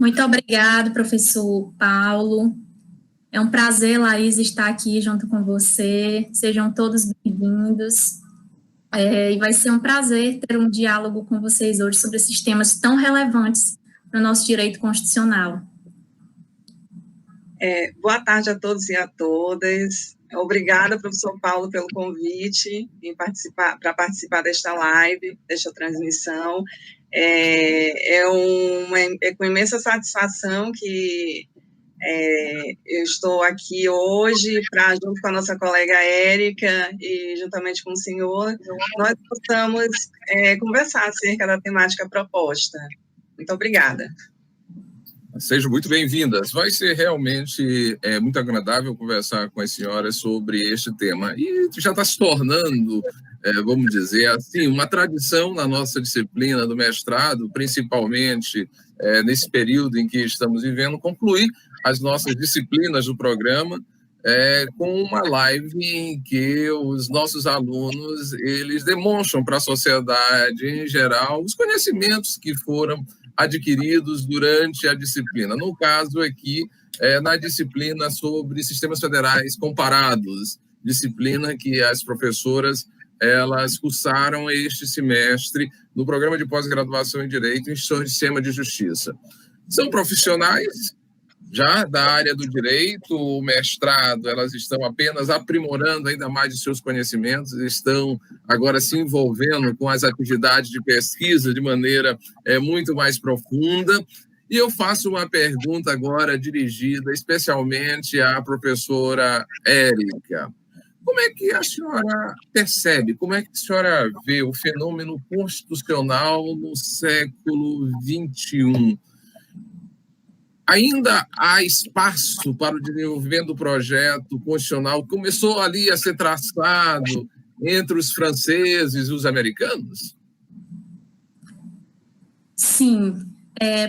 Muito obrigado, professor Paulo. É um prazer, Laís, estar aqui junto com você. Sejam todos bem-vindos. E vai ser um prazer ter um diálogo com vocês hoje sobre esses temas tão relevantes para o nosso direito constitucional. Boa tarde a todos e a todas. Obrigada, professor Paulo, pelo convite para participar desta live, desta transmissão. É com imensa satisfação que eu estou aqui hoje junto com a nossa colega Érica e juntamente com o senhor, nós possamos conversar acerca da temática proposta. Muito obrigada. Sejam muito bem-vindas. Vai ser realmente muito agradável conversar com as senhoras sobre este tema. E já está se tornando, vamos dizer assim, uma tradição na nossa disciplina do mestrado, principalmente nesse período em que estamos vivendo, concluir as nossas disciplinas do programa com uma live em que os nossos alunos eles demonstram para a sociedade em geral os conhecimentos que foram adquiridos durante a disciplina. No caso aqui, na disciplina sobre sistemas federais comparados, disciplina que as professoras elas cursaram este semestre no programa de pós-graduação em Direito em Instituição de Sistema de Justiça. São profissionais já da área do direito, o mestrado, elas estão apenas aprimorando ainda mais os seus conhecimentos, estão agora se envolvendo com as atividades de pesquisa de maneira muito mais profunda. E eu faço uma pergunta agora dirigida especialmente à professora Érica. Como é que a senhora percebe, como é que a senhora vê o fenômeno constitucional no século XXI? Ainda há espaço para o desenvolvimento do projeto constitucional? Começou ali a ser traçado entre os franceses e os americanos? Sim,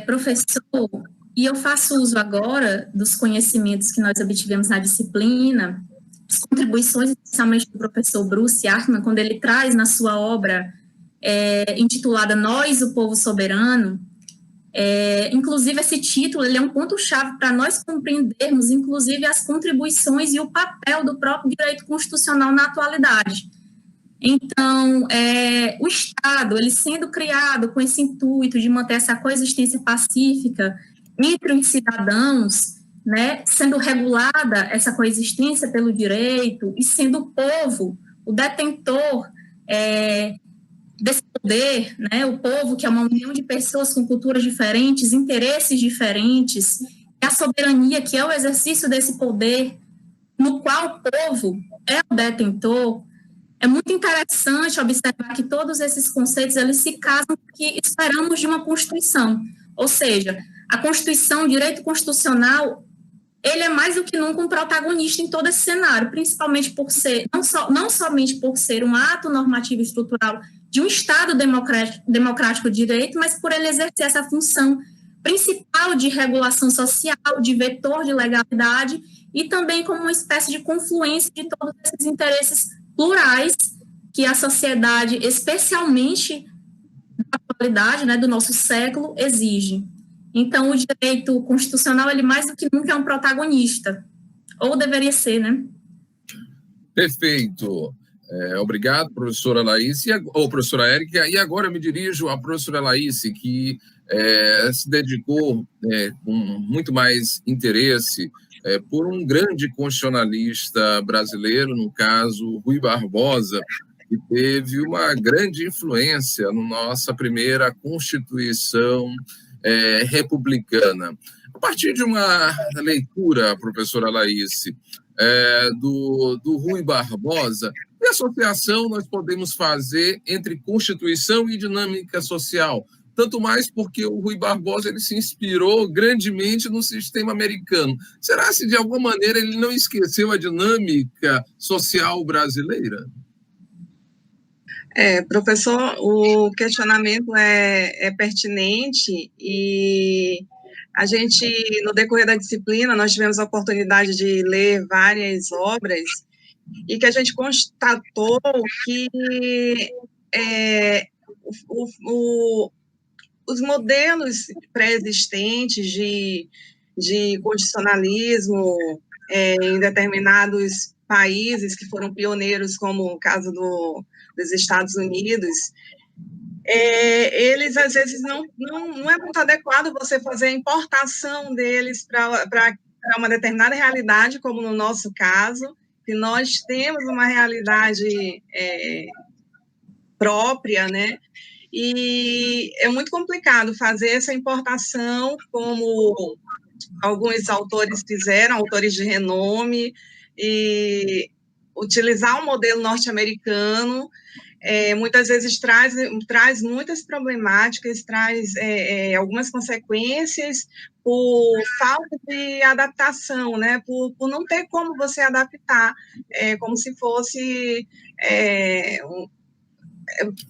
professor, e eu faço uso agora dos conhecimentos que nós obtivemos na disciplina, as contribuições, especialmente do professor Bruce Archman, quando ele traz na sua obra intitulada Nós, o Povo Soberano. Inclusive, esse título ele é um ponto-chave para nós compreendermos, inclusive, as contribuições e o papel do próprio direito constitucional na atualidade. Então, o Estado, ele sendo criado com esse intuito de manter essa coexistência pacífica entre os cidadãos, né, sendo regulada essa coexistência pelo direito e sendo o povo o detentor desse poder, né, o povo, que é uma união de pessoas com culturas diferentes, interesses diferentes, e a soberania, que é o exercício desse poder, no qual o povo é o detentor. É muito interessante observar que todos esses conceitos, eles se casam com o que esperamos de uma Constituição, ou seja, a Constituição, o direito constitucional, ele é mais do que nunca um protagonista em todo esse cenário, principalmente por ser, não somente por ser um ato normativo estrutural de um Estado democrático de direito, mas por ele exercer essa função principal de regulação social, de vetor de legalidade, e também como uma espécie de confluência de todos esses interesses plurais que a sociedade, especialmente na atualidade, né, do nosso século, exige. Então, o direito constitucional, ele mais do que nunca é um protagonista, ou deveria ser, né? Perfeito. Obrigado, professora Laís, ou professora Érica. E agora eu me dirijo à professora Laís, que se dedicou com muito mais interesse por um grande constitucionalista brasileiro, no caso, Rui Barbosa, que teve uma grande influência na nossa primeira Constituição republicana. A partir de uma leitura, professora Laís, do Rui Barbosa, que associação nós podemos fazer entre Constituição e dinâmica social? Tanto mais porque o Rui Barbosa ele se inspirou grandemente no sistema americano. Será que, de alguma maneira, ele não esqueceu a dinâmica social brasileira? Professor, o questionamento é pertinente e a gente, no decorrer da disciplina, nós tivemos a oportunidade de ler várias obras e que a gente constatou que os modelos pré-existentes de constitucionalismo em determinados países que foram pioneiros, como o caso dos Estados Unidos, eles, às vezes, não é muito adequado você fazer a importação deles para uma determinada realidade, como no nosso caso, que nós temos uma realidade própria, né? E é muito complicado fazer essa importação, como alguns autores fizeram, autores de renome, e utilizar um modelo norte-americano, muitas vezes traz muitas problemáticas, traz algumas consequências por falta de adaptação, né? Por não ter como você adaptar, como se fosse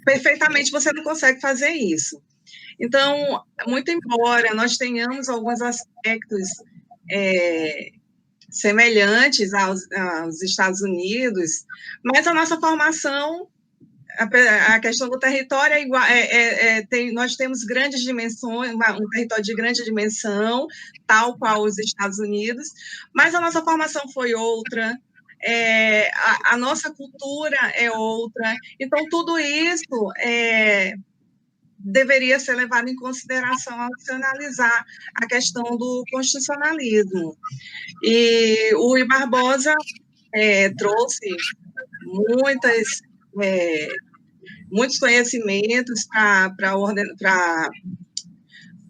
perfeitamente, você não consegue fazer isso. Então, muito embora nós tenhamos alguns aspectos semelhantes aos Estados Unidos, mas a nossa formação, a questão do território é igual, nós temos grandes dimensões, um território de grande dimensão, tal qual os Estados Unidos, mas a nossa formação foi outra, a nossa cultura é outra, então tudo isso deveria ser levado em consideração ao se analisar a questão do constitucionalismo. E o Rui Barbosa trouxe muitos conhecimentos para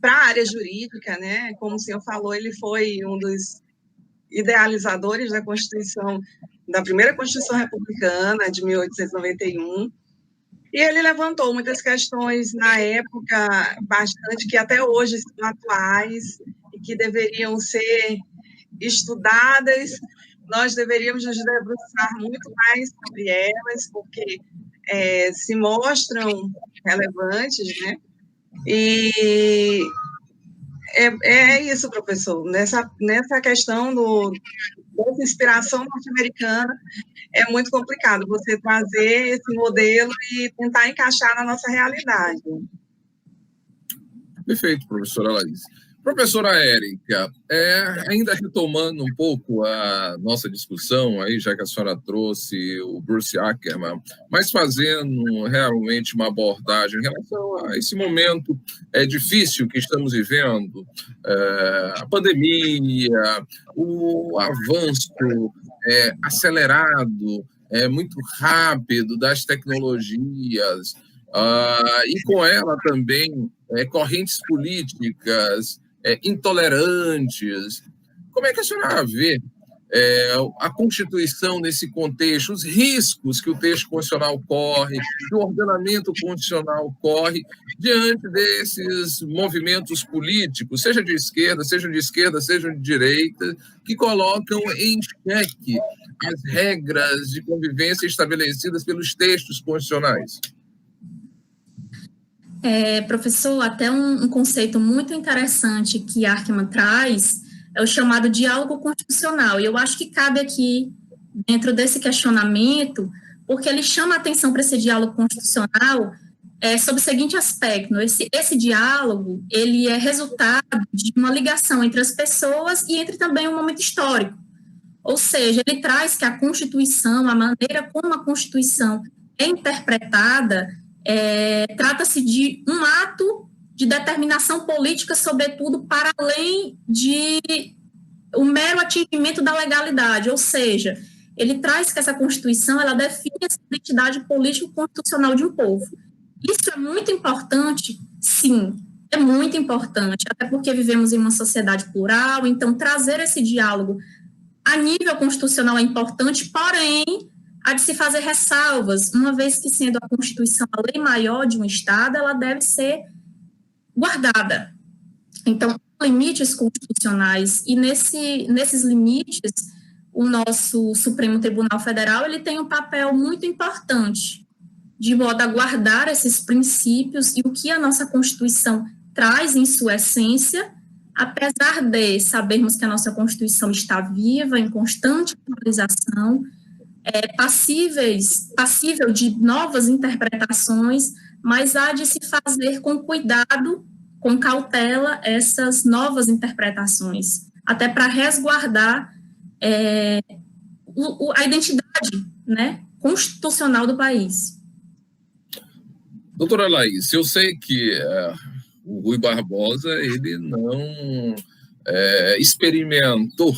a área jurídica, né? Como o senhor falou, ele foi um dos idealizadores da Constituição, da primeira Constituição Republicana de 1891, e ele levantou muitas questões na época, bastante, que até hoje são atuais e que deveriam ser estudadas. Nós deveríamos nos debruçar muito mais sobre elas, porque se mostram relevantes, né? E é isso, professor. Nessa questão dessa inspiração norte-americana, é muito complicado você trazer esse modelo e tentar encaixar na nossa realidade. Perfeito, professora Laís. Professora Érica, ainda retomando um pouco a nossa discussão, aí, já que a senhora trouxe o Bruce Ackerman, mas fazendo realmente uma abordagem em relação a esse momento difícil que estamos vivendo, a pandemia, o avanço acelerado, muito rápido das tecnologias, e com ela também correntes políticas intolerantes. Como é que a senhora vê a Constituição nesse contexto, os riscos que o texto constitucional corre, que o ordenamento constitucional corre diante desses movimentos políticos, seja de esquerda, sejam de direita, que colocam em xeque as regras de convivência estabelecidas pelos textos constitucionais? Professor, até um conceito muito interessante que Ackerman traz é o chamado diálogo constitucional, e eu acho que cabe aqui, dentro desse questionamento, porque ele chama a atenção para esse diálogo constitucional sobre o seguinte aspecto: esse diálogo, ele é resultado de uma ligação entre as pessoas e entre também um momento histórico, ou seja, ele traz que a Constituição, a maneira como a Constituição é interpretada, trata-se de um ato de determinação política, sobretudo, para além de o mero atingimento da legalidade, ou seja, ele traz que essa Constituição, ela define essa identidade político-constitucional de um povo. Isso é muito importante? Sim, é muito importante, até porque vivemos em uma sociedade plural, então trazer esse diálogo a nível constitucional é importante, porém, há de se fazer ressalvas, uma vez que, sendo a Constituição a lei maior de um Estado, ela deve ser guardada. Então, limites constitucionais, e nesses limites, o nosso Supremo Tribunal Federal, ele tem um papel muito importante, de modo a guardar esses princípios e o que a nossa Constituição traz em sua essência, apesar de sabermos que a nossa Constituição está viva, em constante atualização, passível de novas interpretações, mas há de se fazer com cuidado com cautela essas novas interpretações, até para resguardar a identidade, né, constitucional do país. Doutora Laís, eu sei que o Rui Barbosa ele não experimentou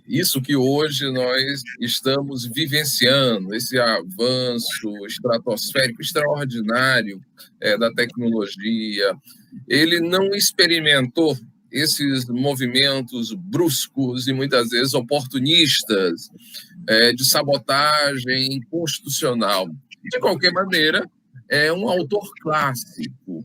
isso que hoje nós estamos vivenciando, esse avanço estratosférico, extraordinário da tecnologia. Ele não experimentou esses movimentos bruscos e muitas vezes oportunistas de sabotagem inconstitucional. De qualquer maneira, é um autor clássico.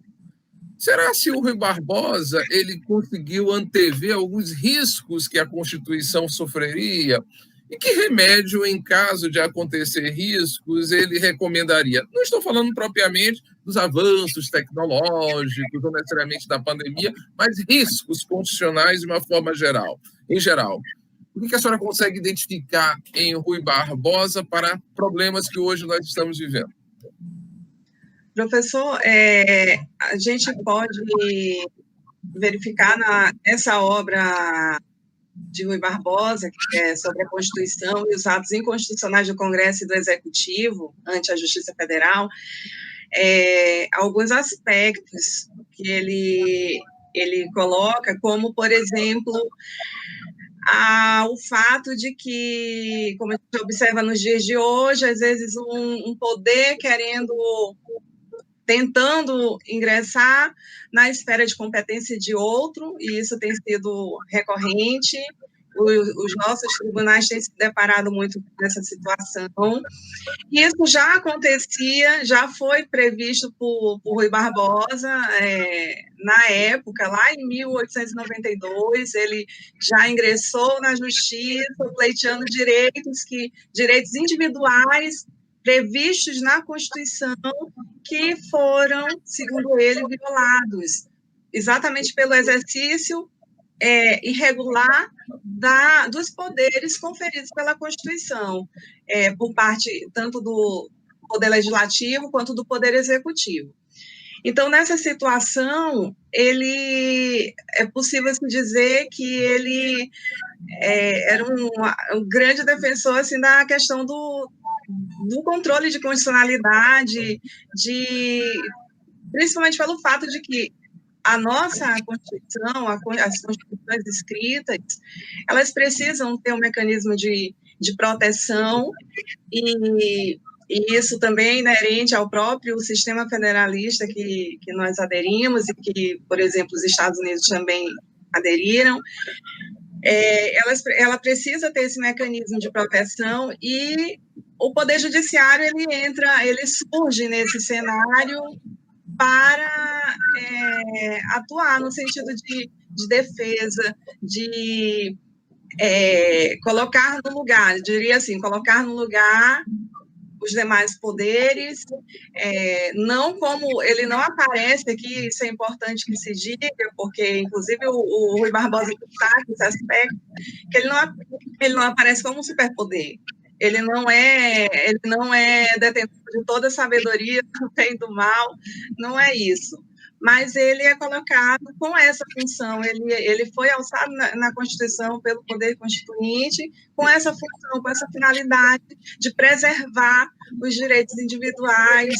Será que o Rui Barbosa ele conseguiu antever alguns riscos que a Constituição sofreria? E que remédio, em caso de acontecer riscos, ele recomendaria? Não estou falando propriamente dos avanços tecnológicos, ou necessariamente da pandemia, mas riscos constitucionais de uma forma geral. Em geral, o que a senhora consegue identificar em Rui Barbosa para problemas que hoje nós estamos vivendo? Professor, a gente pode verificar nessa obra de Rui Barbosa, que é sobre a Constituição e os atos inconstitucionais do Congresso e do Executivo ante a Justiça Federal, alguns aspectos que ele coloca, como, por exemplo, o fato de que, como a gente observa nos dias de hoje, às vezes um poder tentando ingressar na esfera de competência de outro, e isso tem sido recorrente. Os nossos tribunais têm se deparado muito com essa situação. E isso já acontecia, já foi previsto por Rui Barbosa, na época, lá em 1892, ele já ingressou na justiça, pleiteando direitos individuais previstos na Constituição, que foram, segundo ele, violados, exatamente pelo exercício irregular dos poderes conferidos pela Constituição, por parte tanto do Poder Legislativo quanto do Poder Executivo. Então, nessa situação, é possível se dizer que ele era um grande defensor assim, da questão do controle de constitucionalidade, principalmente pelo fato de que a nossa Constituição, as Constituições escritas, elas precisam ter um mecanismo de proteção, e isso também é inerente ao próprio sistema federalista que nós aderimos e que, por exemplo, os Estados Unidos também aderiram. Ela precisa ter esse mecanismo de proteção, e o Poder Judiciário ele surge nesse cenário para atuar no sentido de defesa, de colocar no lugar, diria assim, colocar no lugar os demais poderes, não como ele não aparece aqui, isso é importante que se diga, porque, inclusive, o Rui Barbosa destaca esse aspecto, que ele não aparece como um superpoder. Ele não é detentor de toda a sabedoria do bem e do mal, não é isso. Mas ele é colocado com essa função, ele foi alçado na Constituição pelo Poder Constituinte com essa função, com essa finalidade de preservar os direitos individuais,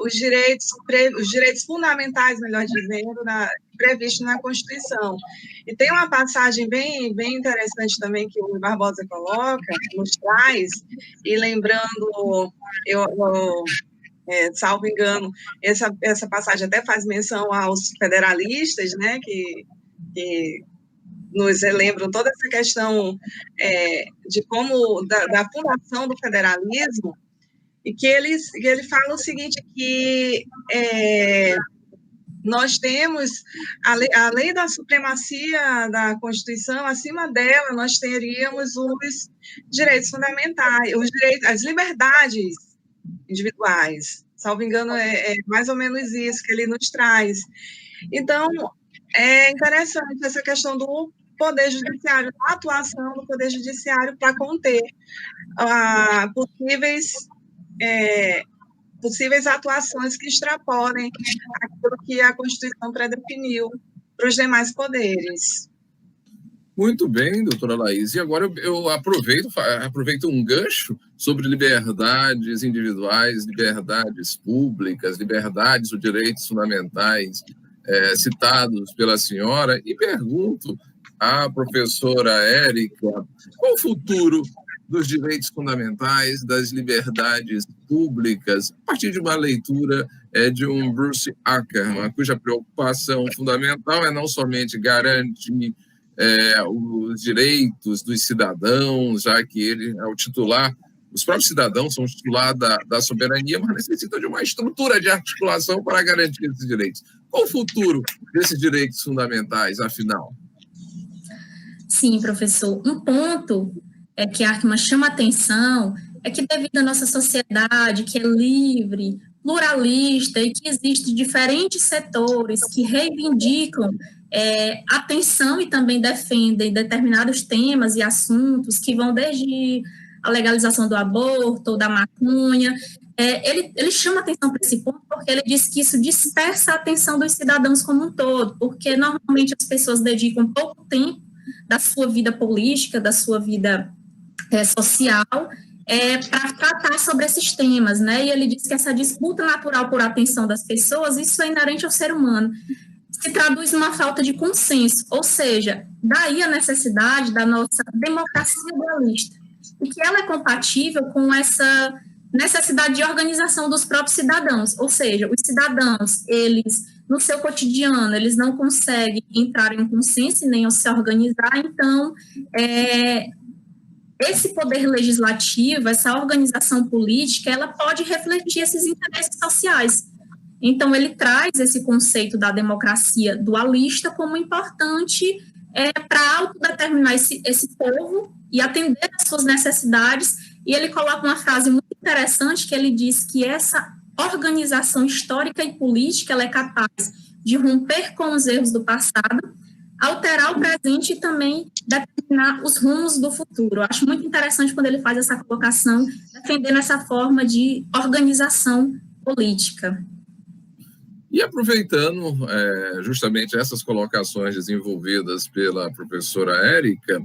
os direitos fundamentais, melhor dizendo, previstos na Constituição. E tem uma passagem bem interessante também que o Rui Barbosa coloca, nos traz, e lembrando, salvo engano, essa passagem até faz menção aos federalistas, né, que nos relembram toda essa questão de como, da fundação do federalismo, e que ele fala o seguinte, que nós temos a lei da supremacia da Constituição, acima dela nós teríamos os direitos fundamentais, as liberdades individuais, salvo engano, é mais ou menos isso que ele nos traz. Então, é interessante essa questão do Poder Judiciário, a atuação do Poder Judiciário para conter possíveis possíveis atuações que extrapolem aquilo que a Constituição predefiniu para os demais poderes. Muito bem, doutora Laís. E agora eu aproveito um gancho sobre liberdades individuais, liberdades públicas, liberdades ou direitos fundamentais citados pela senhora e pergunto à professora Érica qual o futuro dos direitos fundamentais, das liberdades públicas, a partir de uma leitura de um Bruce Ackerman, cuja preocupação fundamental é não somente garantir os direitos dos cidadãos, já que ele é o titular, os próprios cidadãos são o titular da soberania, mas necessitam de uma estrutura de articulação para garantir esses direitos. Qual o futuro desses direitos fundamentais, afinal? Sim, professor. Um ponto que Ackerman chama a atenção é que, devido à nossa sociedade, que é livre, pluralista e que existem diferentes setores que reivindicam atenção e também defendem determinados temas e assuntos que vão desde a legalização do aborto ou da maconha. Ele chama atenção para esse ponto porque ele diz que isso dispersa a atenção dos cidadãos como um todo, porque normalmente as pessoas dedicam pouco tempo da sua vida política, da sua vida social, para tratar sobre esses temas, né? E ele diz que essa disputa natural por atenção das pessoas, isso é inerente ao ser humano, se traduz numa falta de consenso, ou seja, daí a necessidade da nossa democracia dualista, e que ela é compatível com essa necessidade de organização dos próprios cidadãos, ou seja, os cidadãos, eles, no seu cotidiano, eles não conseguem entrar em um consenso e nem se organizar, então, esse poder legislativo, essa organização política, ela pode refletir esses interesses sociais. Então, ele traz esse conceito da democracia dualista como importante para autodeterminar esse povo e atender às suas necessidades, e ele coloca uma frase muito interessante, que ele diz que essa organização histórica e política ela é capaz de romper com os erros do passado, alterar o presente e também determinar os rumos do futuro. Eu acho muito interessante quando ele faz essa colocação, defendendo essa forma de organização política. E aproveitando justamente essas colocações desenvolvidas pela professora Érica,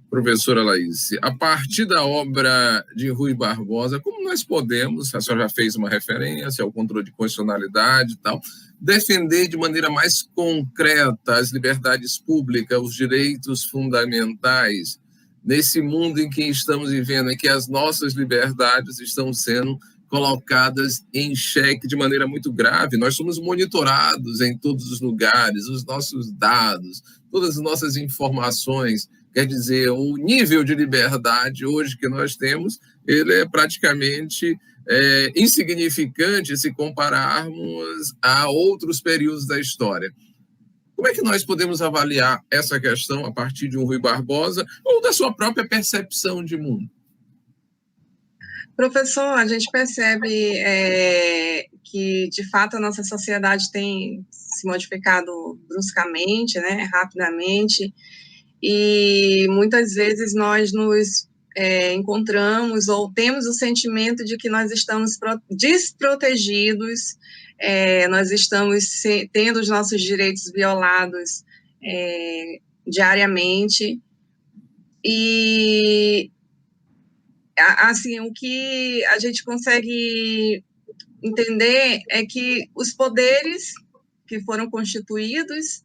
professora Laís, a partir da obra de Rui Barbosa, como nós podemos, a senhora já fez uma referência ao controle de constitucionalidade e tal, defender de maneira mais concreta as liberdades públicas, os direitos fundamentais, nesse mundo em que estamos vivendo, em que as nossas liberdades estão sendo colocadas em xeque de maneira muito grave. Nós somos monitorados em todos os lugares, os nossos dados, todas as nossas informações. Quer dizer, o nível de liberdade hoje que nós temos, ele é praticamente insignificante se compararmos a outros períodos da história. Como é que nós podemos avaliar essa questão a partir de um Rui Barbosa ou da sua própria percepção de mundo? Professor, a gente percebe que, de fato, a nossa sociedade tem se modificado bruscamente, né, rapidamente, e muitas vezes nós nos encontramos ou temos o sentimento de que nós estamos desprotegidos, nós estamos tendo os nossos direitos violados diariamente, e assim, o que a gente consegue entender é que os poderes que foram constituídos,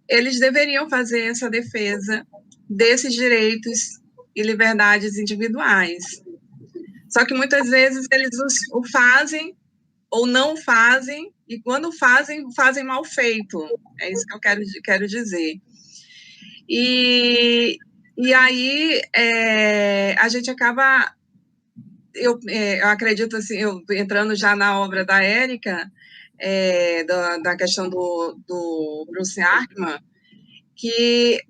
eles deveriam fazer essa defesa desses direitos e liberdades individuais. Só que muitas vezes eles o fazem ou não fazem, e quando fazem mal feito. É isso que eu quero dizer. E aí, a gente acaba, eu acredito assim, eu entrando já na obra da Érica, da questão do Bruce Ackerman, que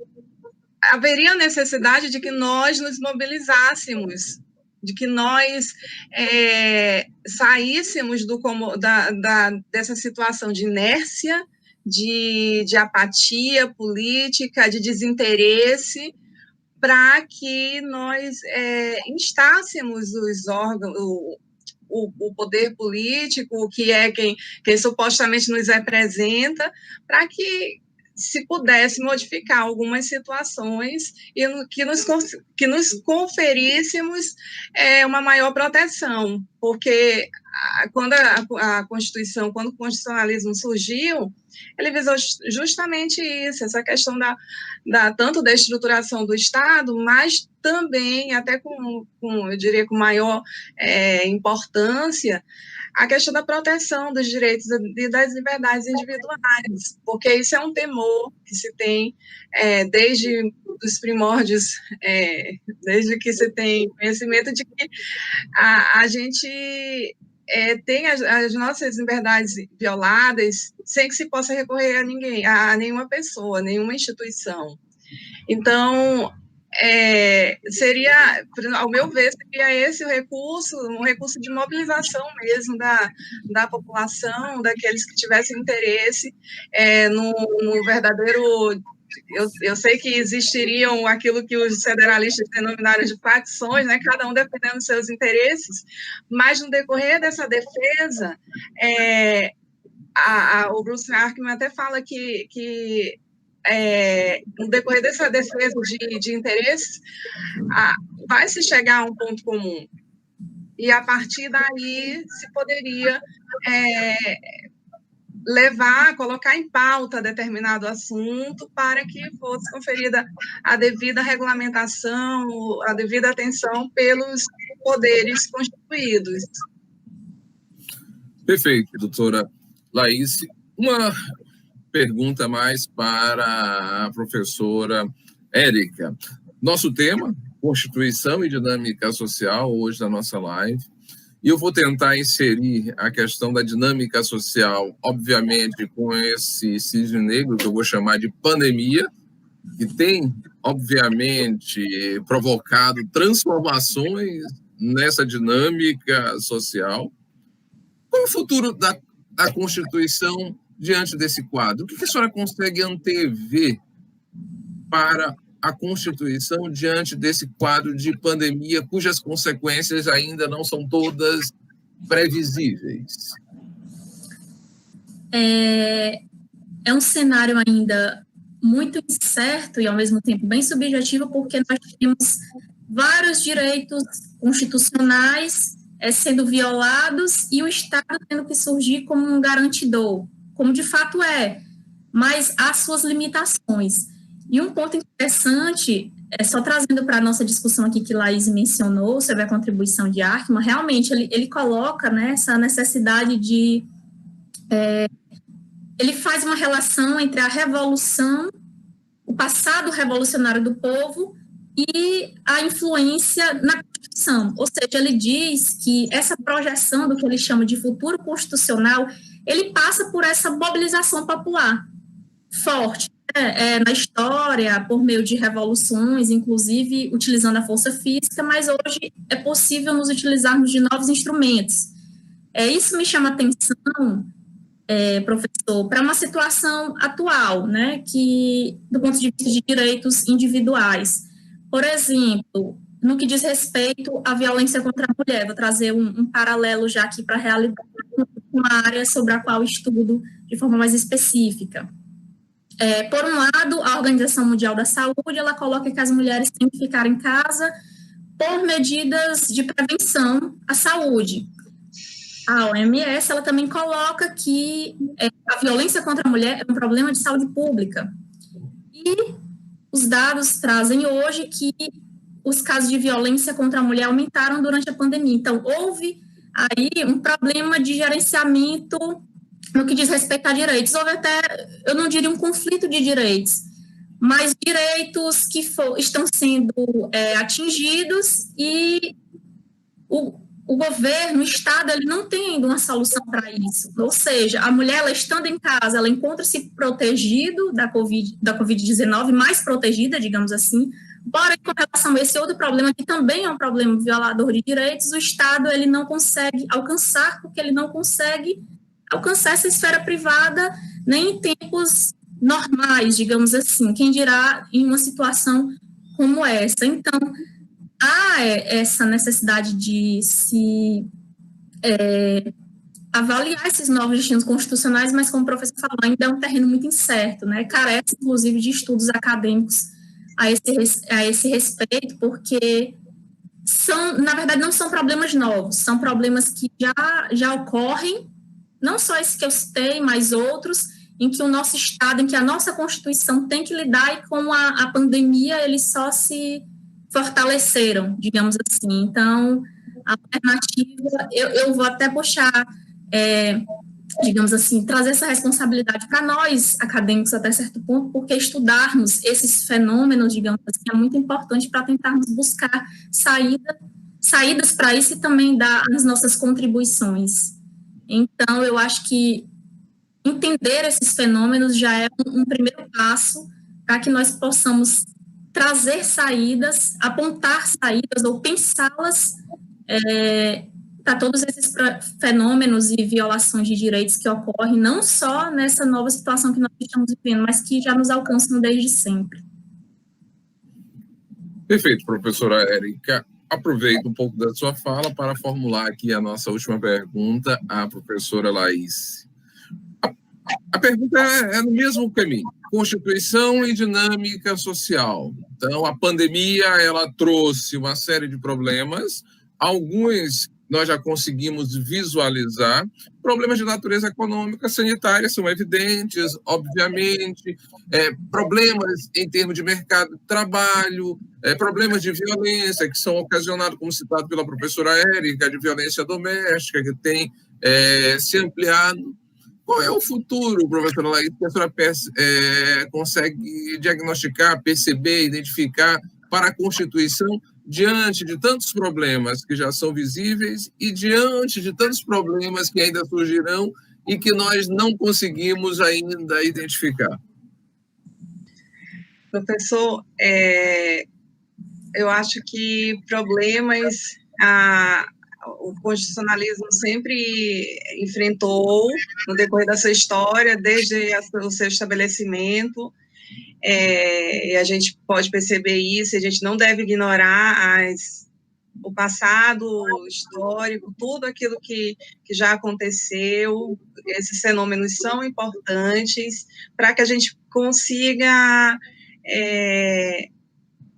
haveria necessidade de que nós nos mobilizássemos, de que nós saíssemos dessa situação de inércia, de apatia política, de desinteresse, para que nós instássemos os órgãos, o poder político, que é quem supostamente nos representa, para que se pudesse modificar algumas situações e que nos conferíssemos uma maior proteção, porque quando a Constituição, quando o constitucionalismo surgiu, ele visou justamente isso, essa questão tanto da estruturação do Estado, mas também, até eu diria, com maior importância, a questão da proteção dos direitos e das liberdades individuais, porque isso é um temor que se tem desde os primórdios, desde que se tem conhecimento de que a gente tem as nossas liberdades violadas sem que se possa recorrer a nenhuma pessoa, nenhuma instituição. Então, ao meu ver, seria esse o recurso, um recurso de mobilização mesmo da população, daqueles que tivessem interesse no verdadeiro. Eu sei que existiriam aquilo que os federalistas denominaram de facções, né, cada um defendendo seus interesses, mas no decorrer dessa defesa, o Bruce Archman até fala que no decorrer dessa defesa de interesses, vai se chegar a um ponto comum. E, a partir daí, se poderia colocar em pauta determinado assunto para que fosse conferida a devida regulamentação, a devida atenção pelos poderes constituídos. Perfeito, doutora Laís. Uma pergunta mais para a professora Érica. Nosso tema, Constituição e Dinâmica Social, hoje na nossa live. E eu vou tentar inserir a questão da dinâmica social, obviamente, com esse cisne negro, que eu vou chamar de pandemia, que tem, obviamente, provocado transformações nessa dinâmica social. Qual é o futuro da Constituição diante desse quadro? O que a senhora consegue antever para a Constituição diante desse quadro de pandemia, cujas consequências ainda não são todas previsíveis? É um cenário ainda muito incerto e, ao mesmo tempo, bem subjetivo, porque nós temos vários direitos constitucionais sendo violados e o Estado tendo que surgir como um garantidor, como de fato mas há suas limitações. E um ponto interessante, só trazendo para a nossa discussão aqui que Laís mencionou sobre a contribuição de Archman, realmente ele coloca, né, essa necessidade de... ele faz uma relação entre a revolução, o passado revolucionário do povo e a influência na Constituição. Ou seja, ele diz que essa projeção do que ele chama de futuro constitucional, ele passa por essa mobilização popular forte, na história, por meio de revoluções, inclusive utilizando a força física, mas hoje é possível nos utilizarmos de novos instrumentos. Isso me chama atenção, professor, para uma situação atual, né, que, do ponto de vista de direitos individuais. Por exemplo, no que diz respeito à violência contra a mulher, vou trazer um paralelo já aqui para a realidade, uma área sobre a qual estudo de forma mais específica. Por um lado, a Organização Mundial da Saúde, ela coloca que as mulheres têm que ficar em casa por medidas de prevenção à saúde. A OMS, ela também coloca que a violência contra a mulher é um problema de saúde pública. E os dados trazem hoje que os casos de violência contra a mulher aumentaram durante a pandemia. Então, houve aí um problema de gerenciamento no que diz respeito a direitos. Houve até, eu não diria um conflito de direitos, mas direitos que estão sendo atingidos e o governo, o Estado, ele não tem ainda uma solução para isso. Ou seja, a mulher, ela estando em casa, ela encontra-se protegido da Covid-19, mais protegida, digamos assim, porém, com relação a esse outro problema, que também é um problema violador de direitos, o Estado, ele não consegue alcançar, porque ele não consegue alcançar essa esfera privada nem em tempos normais, digamos assim, quem dirá em uma situação como essa. Então, há essa necessidade de se avaliar esses novos destinos constitucionais, mas, como o professor falou, ainda é um terreno muito incerto, né? Carece, inclusive, de estudos acadêmicos a esse respeito, porque na verdade, não são problemas novos, são problemas que já ocorrem, não só esse que eu citei, mas outros, em que o nosso Estado, em que a nossa Constituição tem que lidar, e com a pandemia eles só se fortaleceram, digamos assim. Então, a alternativa, eu vou até puxar, digamos assim, trazer essa responsabilidade para nós, acadêmicos, até certo ponto, porque estudarmos esses fenômenos, digamos assim, é muito importante para tentarmos buscar saídas para isso e também dar as nossas contribuições. Então, eu acho que entender esses fenômenos já é um primeiro passo para que nós possamos trazer saídas, apontar saídas ou pensá-las para todos esses fenômenos e violações de direitos que ocorrem, não só nessa nova situação que nós estamos vivendo, mas que já nos alcançam desde sempre. Perfeito, professora Érica. Aproveito um pouco da sua fala para formular aqui a nossa última pergunta à professora Laís. A pergunta é no mesmo caminho, Constituição e dinâmica social. Então, a pandemia, ela trouxe uma série de problemas, alguns nós já conseguimos visualizar. Problemas de natureza econômica, sanitária são evidentes, obviamente, problemas em termos de mercado de trabalho, problemas de violência que são ocasionados, como citado pela professora Érica, de violência doméstica, que tem se ampliado. Qual é o futuro, professora Laís, que a senhora consegue diagnosticar, perceber, identificar para a Constituição diante de tantos problemas que já são visíveis e diante de tantos problemas que ainda surgirão e que nós não conseguimos ainda identificar? Professor, eu acho que problemas o constitucionalismo sempre enfrentou no decorrer da sua história, desde o seu estabelecimento, e a gente pode perceber isso, a gente não deve ignorar o passado histórico, tudo aquilo que já aconteceu. Esses fenômenos são importantes para que a gente consiga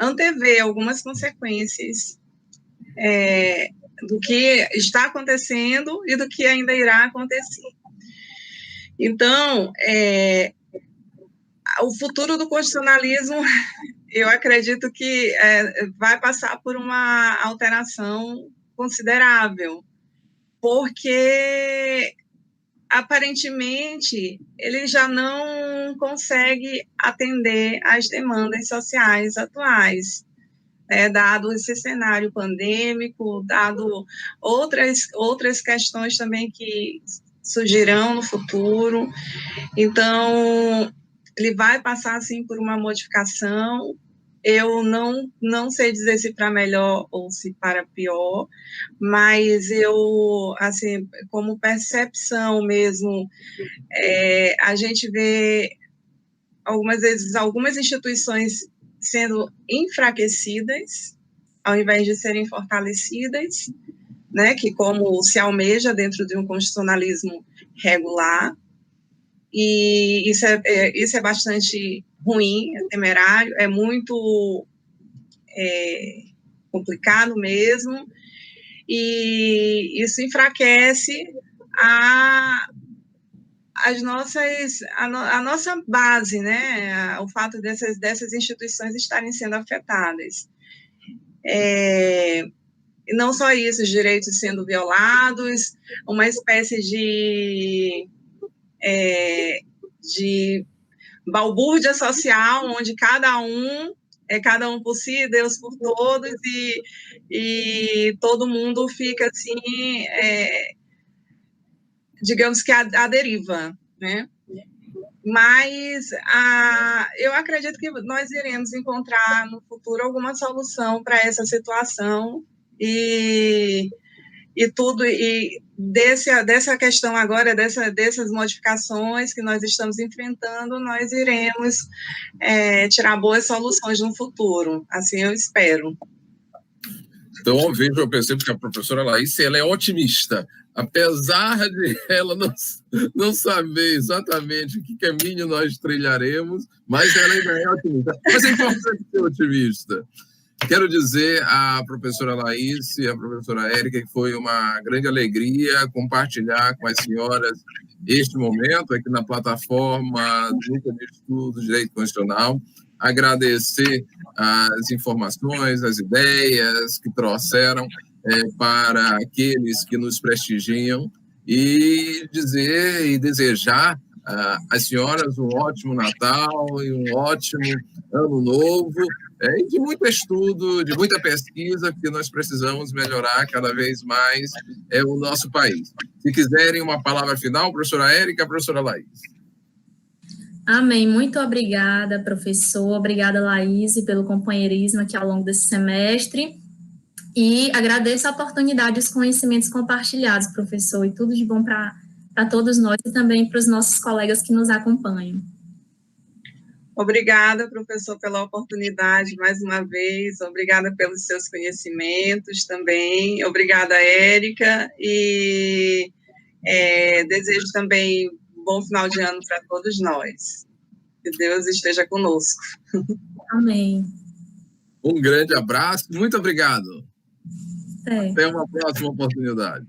antever algumas consequências do que está acontecendo e do que ainda irá acontecer. Então, o futuro do constitucionalismo, eu acredito que vai passar por uma alteração considerável, porque, aparentemente, ele já não consegue atender às demandas sociais atuais. Dado esse cenário pandêmico, dado outras questões também que surgirão no futuro. Então, ele vai passar, assim, por uma modificação. Eu não sei dizer se para melhor ou se para pior, mas eu, assim, como percepção mesmo, a gente vê, algumas vezes, algumas instituições sendo enfraquecidas, ao invés de serem fortalecidas, né, que como se almeja dentro de um constitucionalismo regular, e isso é bastante ruim, é temerário, é muito complicado mesmo, e isso enfraquece a nossa base, né? O fato dessas instituições estarem sendo afetadas. Não só isso, os direitos sendo violados, uma espécie de balbúrdia social, onde cada um por si, Deus por todos, e todo mundo fica assim, digamos que à deriva, né? Mas eu acredito que nós iremos encontrar no futuro alguma solução para essa situação e dessa questão agora, dessas modificações que nós estamos enfrentando, nós iremos tirar boas soluções no futuro, assim eu espero. Então, eu percebo que a professora Laís, ela é otimista. apesar de ela não saber exatamente que caminho nós trilharemos, mas ela ainda é otimista. Mas é importante ser otimista. Quero dizer à professora Laís e à professora Érica que foi uma grande alegria compartilhar com as senhoras este momento aqui na plataforma do Núcleo de Estudos de Direito Constitucional. Agradecer as informações, as ideias que trouxeram para aqueles que nos prestigiam e dizer e desejar às senhoras um ótimo Natal e um ótimo Ano Novo, e de muito estudo, de muita pesquisa, porque nós precisamos melhorar cada vez mais o nosso país. Se quiserem uma palavra final, professora Érica, professora Laís. Amém. Muito obrigada, professor. Obrigada, Laís, pelo companheirismo aqui ao longo desse semestre. E agradeço a oportunidade, os conhecimentos compartilhados, professor, e tudo de bom para todos nós e também para os nossos colegas que nos acompanham. Obrigada, professor, pela oportunidade, mais uma vez. Obrigada pelos seus conhecimentos também. Obrigada, Érica. E desejo também um bom final de ano para todos nós. Que Deus esteja conosco. Amém. Um grande abraço. Muito obrigado. Até Até uma próxima oportunidade.